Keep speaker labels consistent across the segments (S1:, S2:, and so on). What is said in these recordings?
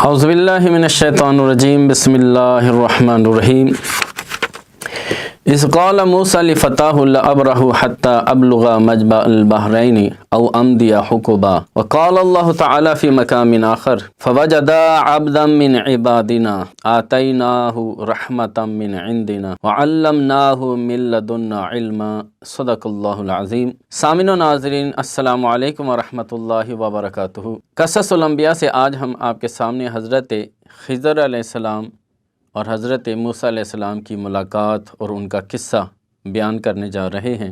S1: اعوذ باللہ من الشیطان الرجیم بسم اللہ الرحمن الرحیم اذ قال موسیٰ لفتاہ لأبرح حتی ابلغ مجمع البحرین او امضی حقبا وقال اللہ تعالی فی مقام آخر فوجدا عبدا من عبادنا آتیناہ رحمتا من عندنا وعلمناہ من لدنا علما صدق اللہ العظیم۔ سامعین و ناظرین السلام علیکم ورحمۃ اللہ وبرکاتہ۔ قصص الانبیاء سے آج ہم آپ کے سامنے حضرت خضر علیہ السلام اور حضرت موسیٰ علیہ السلام کی ملاقات اور ان کا قصہ بیان کرنے جا رہے ہیں۔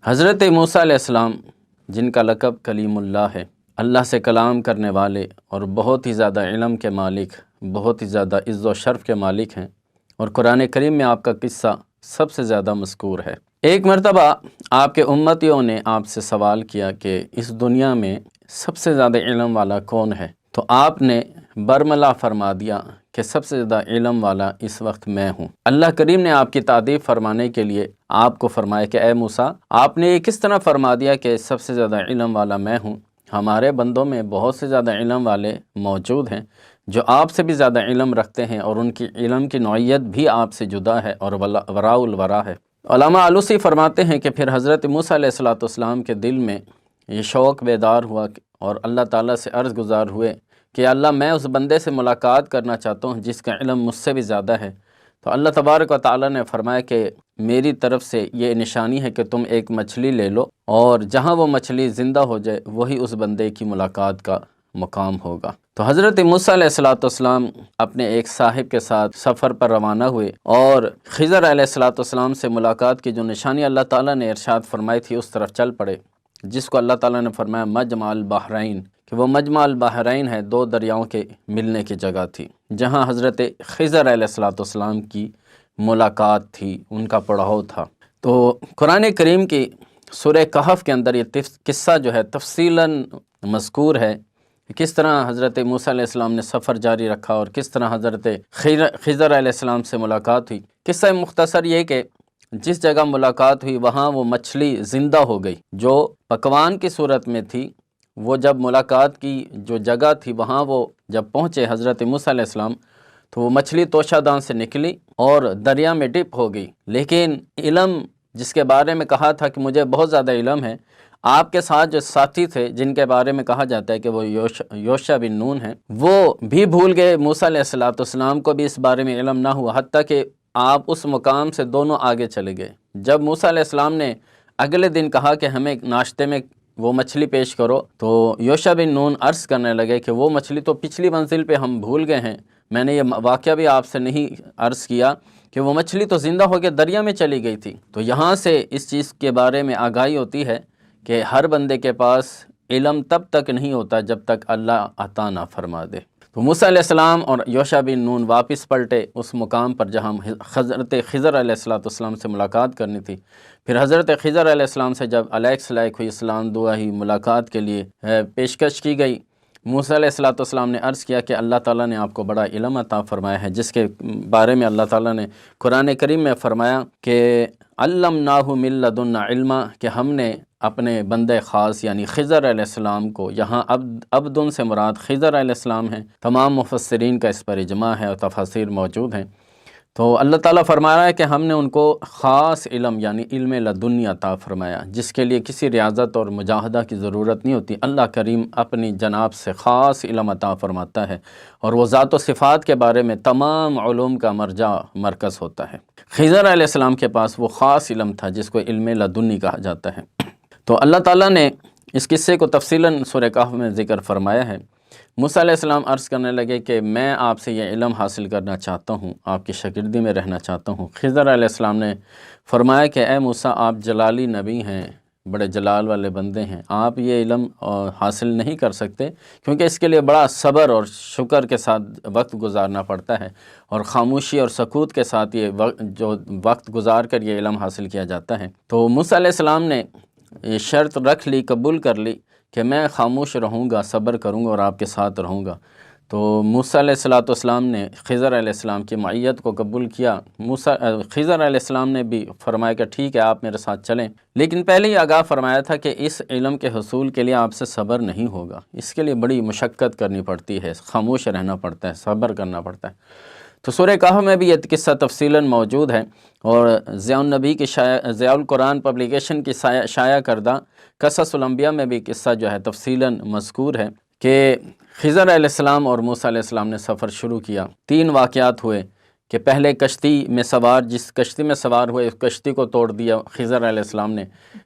S1: حضرت موسیٰ علیہ السلام جن کا لقب کلیم اللہ ہے، اللہ سے کلام کرنے والے اور بہت ہی زیادہ علم کے مالک، بہت ہی زیادہ عز و شرف کے مالک ہیں، اور قرآن کریم میں آپ کا قصہ سب سے زیادہ مذکور ہے۔ ایک مرتبہ آپ کے امتیوں نے آپ سے سوال کیا کہ اس دنیا میں سب سے زیادہ علم والا کون ہے؟ تو آپ نے برملا فرما دیا کہ سب سے زیادہ علم والا اس وقت میں ہوں۔ اللہ کریم نے آپ کی تعریف فرمانے کے لیے آپ کو فرمایا کہ اے موسیٰ، آپ نے یہ کس طرح فرما دیا کہ سب سے زیادہ علم والا میں ہوں؟ ہمارے بندوں میں بہت سے زیادہ علم والے موجود ہیں جو آپ سے بھی زیادہ علم رکھتے ہیں، اور ان کی علم کی نوعیت بھی آپ سے جدا ہے اور وراء الورا ہے۔ علامہ آلوسی فرماتے ہیں کہ پھر حضرت موسیٰ علیہ السلام کے دل میں یہ شوق بیدار ہوا اور اللہ تعالیٰ سے عرض گزار ہوئے کہ اللہ، میں اس بندے سے ملاقات کرنا چاہتا ہوں جس کا علم مجھ سے بھی زیادہ ہے۔ تو اللہ تبارک و تعالیٰ نے فرمایا کہ میری طرف سے یہ نشانی ہے کہ تم ایک مچھلی لے لو، اور جہاں وہ مچھلی زندہ ہو جائے وہی اس بندے کی ملاقات کا مقام ہوگا۔ تو حضرت موسیٰ علیہ السلام اپنے ایک صاحب کے ساتھ سفر پر روانہ ہوئے، اور خضر علیہ السلام سے ملاقات کی جو نشانی اللہ تعالیٰ نے ارشاد فرمائی تھی اس طرف چل پڑے، جس کو اللہ تعالیٰ نے فرمایا مجمع البحرین، کہ وہ مجمع البحرین ہے، دو دریاؤں کے ملنے کی جگہ تھی، جہاں حضرت خضر علیہ السلام کی ملاقات تھی، ان کا پڑاؤ تھا۔ تو قرآن کریم کی سورہ کہف کے اندر یہ قصہ جو ہے تفصیلاً مذکور ہے کہ کس طرح حضرت موسیٰ علیہ السلام نے سفر جاری رکھا اور کس طرح حضرت خضر علیہ السلام سے ملاقات ہوئی۔ قصہ مختصر یہ کہ جس جگہ ملاقات ہوئی وہاں وہ مچھلی زندہ ہو گئی جو پکوان کی صورت میں تھی۔ وہ جب ملاقات کی جو جگہ تھی وہاں وہ جب پہنچے حضرت موسیٰ علیہ السلام، تو وہ مچھلی توشہ دان سے نکلی اور دریا میں ڈپ ہو گئی، لیکن علم جس کے بارے میں کہا تھا کہ مجھے بہت زیادہ علم ہے، آپ کے ساتھ جو ساتھی تھے جن کے بارے میں کہا جاتا ہے کہ وہ یوشع بن نون ہیں، وہ بھی بھول گئے، موسیٰ علیہ السلام کو بھی اس بارے میں علم نہ ہوا، حتیٰ کہ آپ اس مقام سے دونوں آگے چلے گئے۔ جب موسیٰ علیہ السلام نے اگلے دن کہا کہ ہمیں ناشتے میں وہ مچھلی پیش کرو، تو یوشع بن نون عرض کرنے لگے کہ وہ مچھلی تو پچھلی منزل پہ ہم بھول گئے ہیں، میں نے یہ واقعہ بھی آپ سے نہیں عرض کیا کہ وہ مچھلی تو زندہ ہو کے دریا میں چلی گئی تھی۔ تو یہاں سے اس چیز کے بارے میں آگاہی ہوتی ہے کہ ہر بندے کے پاس علم تب تک نہیں ہوتا جب تک اللہ عطا نہ فرما دے۔ تو موسیٰ علیہ السلام اور یوشع بن نون واپس پلٹے اس مقام پر جہاں حضرت خضر علیہ السلام سے ملاقات کرنی تھی۔ پھر حضرت خضر علیہ السلام سے جب علیک سلیک ہوئی، اسلام دعائی ملاقات کے لیے پیشکش کی گئی، موسیٰ علیہ السلام نے عرض کیا کہ اللہ تعالیٰ نے آپ کو بڑا علم عطا فرمایا ہے، جس کے بارے میں اللہ تعالیٰ نے قرآن کریم میں فرمایا کہ علمناہ من لدنا علما، کہ ہم نے اپنے بندے خاص یعنی خضر علیہ السلام کو، یہاں عبدن سے مراد خضر علیہ السلام ہیں، تمام مفسرین کا اس پر اجماع ہے اور تفاسیر موجود ہیں۔ تو اللہ تعالیٰ فرما رہا ہے کہ ہم نے ان کو خاص علم یعنی علم لدنی عطا فرمایا، جس کے لیے کسی ریاضت اور مجاہدہ کی ضرورت نہیں ہوتی۔ اللہ کریم اپنی جناب سے خاص علم عطا فرماتا ہے، اور وہ ذات و صفات کے بارے میں تمام علوم کا مرکز ہوتا ہے۔ خضر علیہ السلام کے پاس وہ خاص علم تھا جس کو علم لدنی کہا جاتا ہے۔ تو اللہ تعالیٰ نے اس قصے کو تفصیلاً سورہ کہف میں ذکر فرمایا ہے۔ موسیٰ علیہ السلام عرض کرنے لگے کہ میں آپ سے یہ علم حاصل کرنا چاہتا ہوں، آپ کی شاگردی میں رہنا چاہتا ہوں۔ خضر علیہ السلام نے فرمایا کہ اے موسیٰ، آپ جلالی نبی ہیں، بڑے جلال والے بندے ہیں، آپ یہ علم حاصل نہیں کر سکتے، کیونکہ اس کے لیے بڑا صبر اور شکر کے ساتھ وقت گزارنا پڑتا ہے، اور خاموشی اور سکوت کے ساتھ یہ وقت گزار کر یہ علم حاصل کیا جاتا ہے۔ تو موسیٰ علیہ السلام نے یہ شرط رکھ لی، قبول کر لی کہ میں خاموش رہوں گا، صبر کروں گا اور آپ کے ساتھ رہوں گا۔ تو موسیٰ علیہ السلام نے خضر علیہ السلام کی معیت کو قبول کیا۔ خضر علیہ السلام نے بھی فرمایا کہ ٹھیک ہے آپ میرے ساتھ چلیں، لیکن پہلے ہی آگاہ فرمایا تھا کہ اس علم کے حصول کے لیے آپ سے صبر نہیں ہوگا، اس کے لیے بڑی مشقت کرنی پڑتی ہے، خاموش رہنا پڑتا ہے، صبر کرنا پڑتا ہے۔ تو سورہ کہف میں بھی یہ قصہ تفصیلاً موجود ہے، اور ضیاء النبی کی ضیاء القرآن پبلیکیشن کی شائع کردہ قصص الانبیاء میں بھی قصہ جو ہے تفصیلاً مذکور ہے کہ خضر علیہ السلام اور موسیٰ علیہ السلام نے سفر شروع کیا۔ 3 واقعات ہوئے کہ پہلے کشتی میں سوار، جس کشتی میں سوار ہوئے اس کشتی کو توڑ دیا خضر علیہ السلام نے،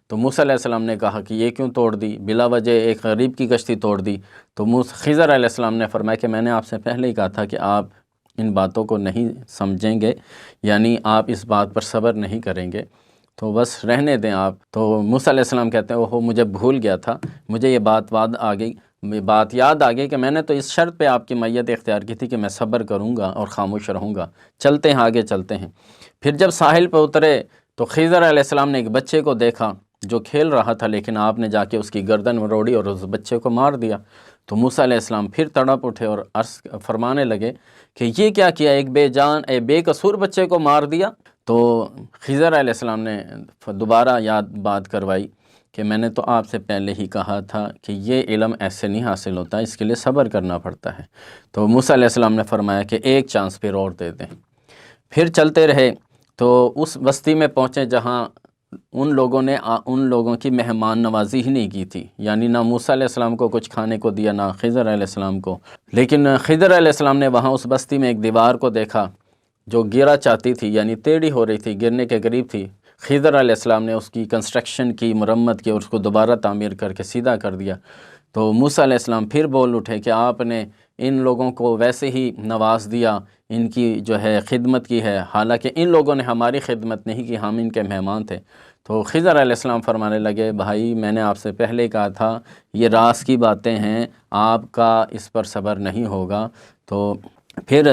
S1: تو موسیٰ علیہ السلام نے کہا کہ یہ کیوں توڑ دی، بلا وجہ ایک غریب کی کشتی توڑ دی۔ تو خضر علیہ السلام نے فرمایا کہ میں نے آپ سے پہلے ہی کہا تھا کہ آپ ان باتوں کو نہیں سمجھیں گے، یعنی آپ اس بات پر صبر نہیں کریں گے، تو بس رہنے دیں آپ۔ تو موسیٰ علیہ السلام کہتے ہیں اوہو مجھے بھول گیا تھا، مجھے یہ بات یاد آ گئی کہ میں نے تو اس شرط پہ آپ کی میت اختیار کی تھی کہ میں صبر کروں گا اور خاموش رہوں گا۔ چلتے ہیں آگے چلتے ہیں۔ پھر جب ساحل پہ اترے تو خضر علیہ السلام نے ایک بچے کو دیکھا جو کھیل رہا تھا، لیکن آپ نے جا کے اس کی گردن مروڑی اور اس بچے کو مار دیا۔ تو موسیٰ علیہ السلام پھر تڑپ اٹھے اور عرض فرمانے لگے کہ یہ کیا کیا، ایک بے قصور بچے کو مار دیا۔ تو خضر علیہ السلام نے دوبارہ بات کروائی کہ میں نے تو آپ سے پہلے ہی کہا تھا کہ یہ علم ایسے نہیں حاصل ہوتا، اس کے لیے صبر کرنا پڑتا ہے۔ تو موسیٰ علیہ السلام نے فرمایا کہ ایک چانس پھر اور دے دیں۔ پھر چلتے رہے تو اس بستی میں پہنچے جہاں ان لوگوں کی مہمان نوازی ہی نہیں کی تھی، یعنی نہ موسیٰ علیہ السلام کو کچھ کھانے کو دیا، نہ خضر علیہ السلام کو۔ لیکن خضر علیہ السلام نے وہاں اس بستی میں ایک دیوار کو دیکھا جو گرا چاہتی تھی، یعنی ٹیڑھی ہو رہی تھی، گرنے کے قریب تھی۔ خضر علیہ السلام نے اس کی کنسٹرکشن کی، مرمت کی اور اس کو دوبارہ تعمیر کر کے سیدھا کر دیا۔ تو موسیٰ علیہ السلام پھر بول اٹھے کہ آپ نے ان لوگوں کو ویسے ہی نواز دیا، ان کی جو ہے خدمت کی ہے، حالانکہ ان لوگوں نے ہماری خدمت نہیں کی، ہم ان کے مہمان تھے۔ تو خضر علیہ السلام فرمانے لگے بھائی میں نے آپ سے پہلے کہا تھا یہ راز کی باتیں ہیں، آپ کا اس پر صبر نہیں ہوگا۔ تو پھر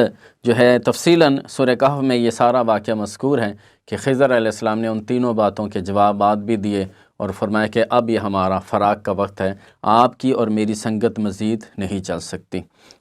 S1: جو ہے تفصیلاً سورہ کہف میں یہ سارا واقعہ مذکور ہے کہ خضر علیہ السلام نے ان تینوں باتوں کے جوابات بھی دیے اور فرمایا کہ اب یہ ہمارا فراق کا وقت ہے، آپ کی اور میری سنگت مزید نہیں چل سکتی۔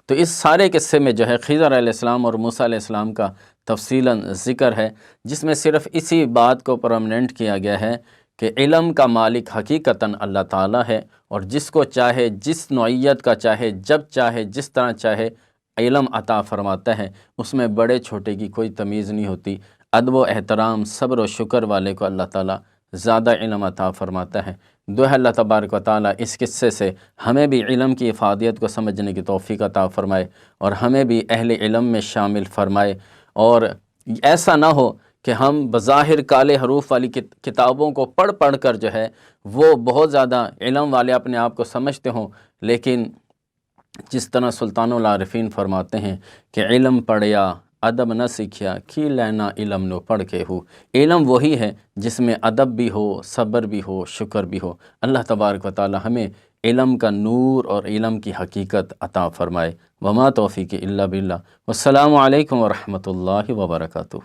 S1: تو اس سارے قصے میں جو ہے خضر علیہ السلام اور موسیٰ علیہ السلام کا تفصیلاً ذکر ہے، جس میں صرف اسی بات کو پرماننٹ کیا گیا ہے کہ علم کا مالک حقیقتاً اللہ تعالیٰ ہے، اور جس کو چاہے، جس نوعیت کا چاہے، جب چاہے، جس طرح چاہے علم عطا فرماتا ہے، اس میں بڑے چھوٹے کی کوئی تمیز نہیں ہوتی۔ ادب و احترام، صبر و شکر والے کو اللہ تعالیٰ زیادہ علم عطا فرماتا ہے۔ دعا اللہ تبارک و تعالیٰ اس قصے سے ہمیں بھی علم کی افادیت کو سمجھنے کی توفیق عطا فرمائے، اور ہمیں بھی اہل علم میں شامل فرمائے، اور ایسا نہ ہو کہ ہم بظاہر کالے حروف والی کتابوں کو پڑھ کر جو ہے وہ بہت زیادہ علم والے اپنے آپ کو سمجھتے ہوں، لیکن جس طرح سلطان العارفین فرماتے ہیں کہ علم پڑھیا ادب نہ سیکھیا، کی لینا علم نو پڑھ کے ہو۔ علم وہی ہے جس میں ادب بھی ہو، صبر بھی ہو، شکر بھی ہو۔ اللہ تبارک و تعالی ہمیں علم کا نور اور علم کی حقیقت عطا فرمائے۔ وما توفیق الا باللہ۔ والسلام علیکم ورحمۃ اللہ وبرکاتہ۔